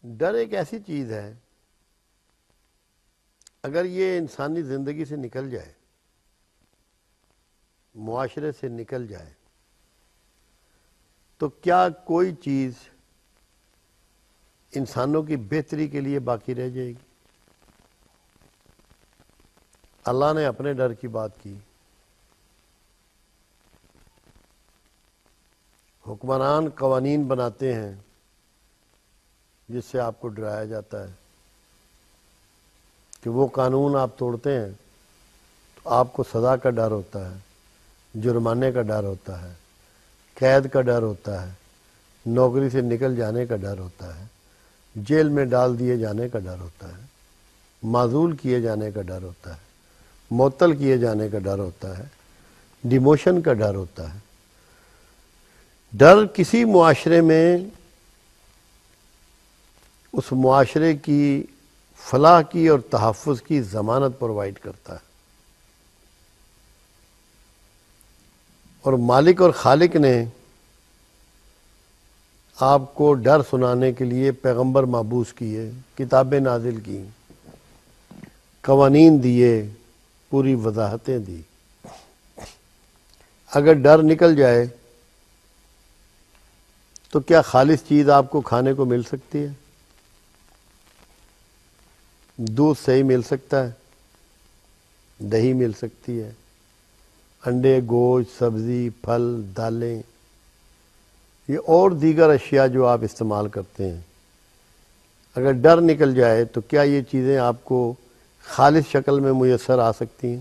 ڈر ایک ایسی چیز ہے، اگر یہ انسانی زندگی سے نکل جائے، معاشرے سے نکل جائے، تو کیا کوئی چیز انسانوں کی بہتری کے لیے باقی رہ جائے گی؟ اللہ نے اپنے ڈر کی بات کی، حکمران قوانین بناتے ہیں جس سے آپ کو ڈرایا جاتا ہے کہ وہ قانون آپ توڑتے ہیں تو آپ کو سزا کا ڈر ہوتا ہے، جرمانے کا ڈر ہوتا ہے، قید کا ڈر ہوتا ہے، نوکری سے نکل جانے کا ڈر ہوتا ہے، جیل میں ڈال دیے جانے کا ڈر ہوتا ہے، معزول کیے جانے کا ڈر ہوتا ہے، معطل کیے جانے کا ڈر ہوتا ہے، ڈیموشن کا ڈر ہوتا ہے۔ ڈر کسی معاشرے میں اس معاشرے کی فلاح کی اور تحفظ کی ضمانت پرووائڈ کرتا ہے، اور مالک اور خالق نے آپ کو ڈر سنانے کے لیے پیغمبر مابعوث کیے، کتابیں نازل کی، قوانین دیے، پوری وضاحتیں دی۔ اگر ڈر نکل جائے تو کیا خالص چیز آپ کو کھانے کو مل سکتی ہے؟ دودھ صحیح مل سکتا ہے، دہی مل سکتی ہے، انڈے، گوشت، سبزی، پھل، دالیں، یہ اور دیگر اشیاء جو آپ استعمال کرتے ہیں، اگر ڈر نکل جائے تو کیا یہ چیزیں آپ کو خالص شکل میں میسر آ سکتی ہیں؟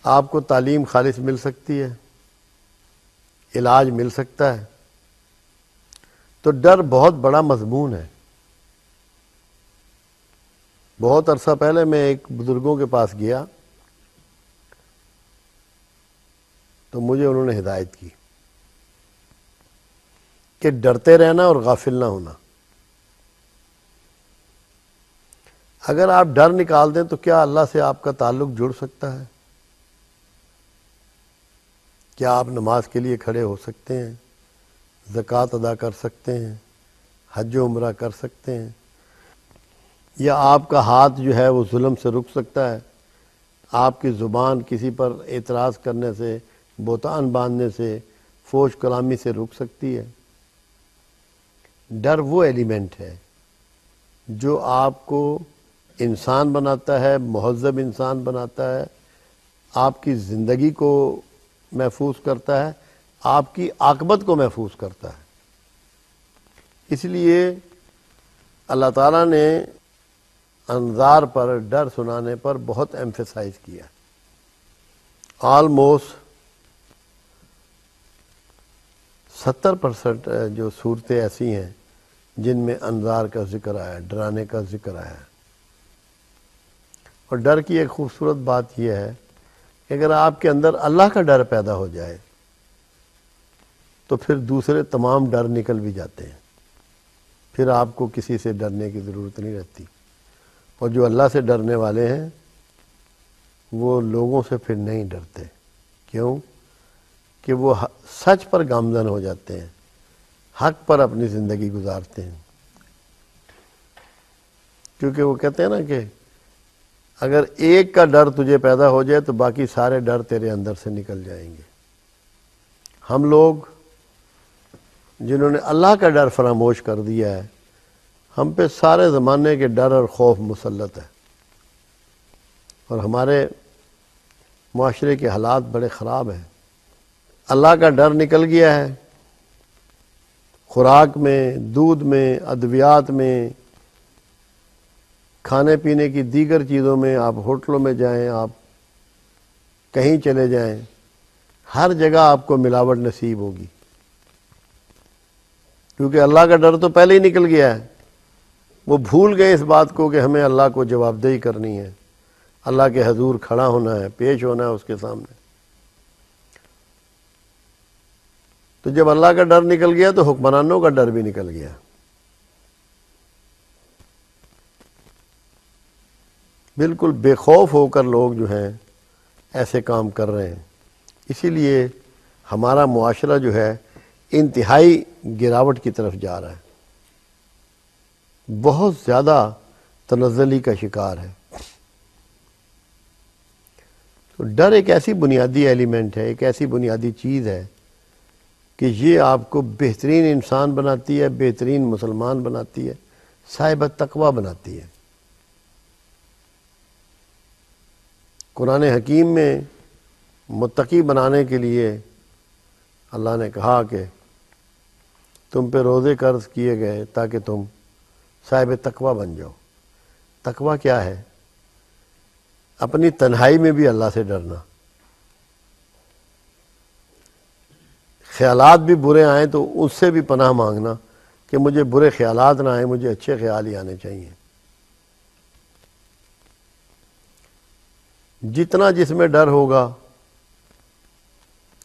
آپ کو تعلیم خالص مل سکتی ہے، علاج مل سکتا ہے؟ تو ڈر بہت بڑا مضمون ہے۔ بہت عرصہ پہلے میں ایک بزرگوں کے پاس گیا تو مجھے انہوں نے ہدایت کی کہ ڈرتے رہنا اور غافل نہ ہونا۔ اگر آپ ڈر نکال دیں تو کیا اللہ سے آپ کا تعلق جڑ سکتا ہے؟ کیا آپ نماز کے لیے کھڑے ہو سکتے ہیں، زکوٰۃ ادا کر سکتے ہیں، حج و عمرہ کر سکتے ہیں؟ یا آپ کا ہاتھ جو ہے وہ ظلم سے رک سکتا ہے؟ آپ کی زبان کسی پر اعتراض کرنے سے، بہتان باندھنے سے، فحش کلامی سے رک سکتی ہے؟ ڈر وہ ایلیمنٹ ہے جو آپ کو انسان بناتا ہے، مہذب انسان بناتا ہے، آپ کی زندگی کو محفوظ کرتا ہے، آپ کی عاقبت کو محفوظ کرتا ہے۔ اس لیے اللہ تعالیٰ نے انذار پر، ڈر سنانے پر بہت ایمفیسائز کیا۔ آلموسٹ 70% جو صورتیں ایسی ہیں جن میں انذار کا ذکر آیا، ڈرانے کا ذکر آیا۔ اور ڈر کی ایک خوبصورت بات یہ ہے کہ اگر آپ کے اندر اللہ کا ڈر پیدا ہو جائے تو پھر دوسرے تمام ڈر نکل بھی جاتے ہیں، پھر آپ کو کسی سے ڈرنے کی ضرورت نہیں رہتی۔ اور جو اللہ سے ڈرنے والے ہیں وہ لوگوں سے پھر نہیں ڈرتے۔ کیوں؟ کہ وہ سچ پر گامزن ہو جاتے ہیں، حق پر اپنی زندگی گزارتے ہیں۔ کیونکہ وہ کہتے ہیں نا کہ اگر ایک کا ڈر تجھے پیدا ہو جائے تو باقی سارے ڈر تیرے اندر سے نکل جائیں گے۔ ہم لوگ جنہوں نے اللہ کا ڈر فراموش کر دیا ہے، ہم پہ سارے زمانے کے ڈر اور خوف مسلط ہے، اور ہمارے معاشرے کے حالات بڑے خراب ہیں۔ اللہ کا ڈر نکل گیا ہے، خوراک میں، دودھ میں، ادویات میں، کھانے پینے کی دیگر چیزوں میں، آپ ہوٹلوں میں جائیں، آپ کہیں چلے جائیں، ہر جگہ آپ کو ملاوٹ نصیب ہوگی، کیونکہ اللہ کا ڈر تو پہلے ہی نکل گیا ہے۔ وہ بھول گئے اس بات کو کہ ہمیں اللہ کو جواب دہی کرنی ہے، اللہ کے حضور کھڑا ہونا ہے، پیش ہونا ہے اس کے سامنے۔ تو جب اللہ کا ڈر نکل گیا تو حکمرانوں کا ڈر بھی نکل گیا۔ بالکل بے خوف ہو کر لوگ جو ہیں ایسے کام کر رہے ہیں۔ اسی لیے ہمارا معاشرہ جو ہے انتہائی گراوٹ کی طرف جا رہا ہے، بہت زیادہ تنزلی کا شکار ہے۔ تو ڈر ایک ایسی بنیادی ایلیمنٹ ہے، ایک ایسی بنیادی چیز ہے کہ یہ آپ کو بہترین انسان بناتی ہے، بہترین مسلمان بناتی ہے، صاحب تقوی بناتی ہے۔ قرآن حکیم میں متقی بنانے کے لیے اللہ نے کہا کہ تم پہ روزے قرض کیے گئے تاکہ تم صاحب تقوی بن جاؤ۔ تقوی کیا ہے؟ اپنی تنہائی میں بھی اللہ سے ڈرنا، خیالات بھی برے آئیں تو اس سے بھی پناہ مانگنا کہ مجھے برے خیالات نہ آئیں، مجھے اچھے خیال ہی آنے چاہیے۔ جتنا جس میں ڈر ہوگا،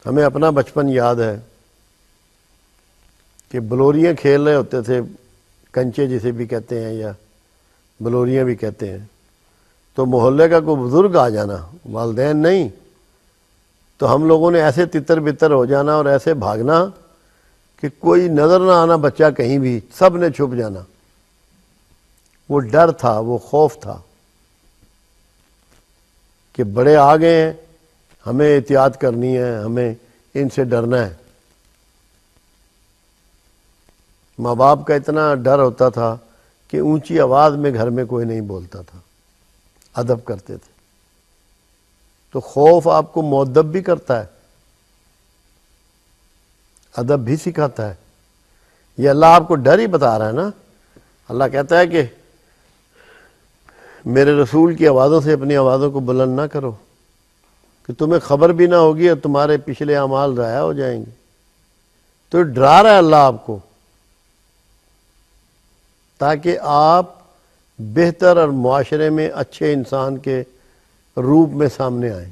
ہمیں اپنا بچپن یاد ہے کہ بلوریاں کھیل رہے ہوتے تھے، کنچے جسے بھی کہتے ہیں یا بلوریاں بھی کہتے ہیں، تو محلے کا کوئی بزرگ آ جانا، والدین نہیں، تو ہم لوگوں نے ایسے تتر بتر ہو جانا اور ایسے بھاگنا کہ کوئی نظر نہ آنا بچہ کہیں بھی، سب نے چھپ جانا۔ وہ ڈر تھا، وہ خوف تھا کہ بڑے آ گئے ہیں، ہمیں احتیاط کرنی ہے، ہمیں ان سے ڈرنا ہے۔ ماں باپ کا اتنا ڈر ہوتا تھا کہ اونچی آواز میں گھر میں کوئی نہیں بولتا تھا، ادب کرتے تھے۔ تو خوف آپ کو مؤدب بھی کرتا ہے، ادب بھی سکھاتا ہے۔ یہ اللہ آپ کو ڈر ہی بتا رہا ہے نا۔ اللہ کہتا ہے کہ میرے رسول کی آوازوں سے اپنی آوازوں کو بلند نہ کرو کہ تمہیں خبر بھی نہ ہوگی اور تمہارے پچھلے اعمال ضائع ہو جائیں گے۔ تو ڈرا رہا ہے اللہ آپ کو تاکہ آپ بہتر اور معاشرے میں اچھے انسان کے روپ میں سامنے آئیں۔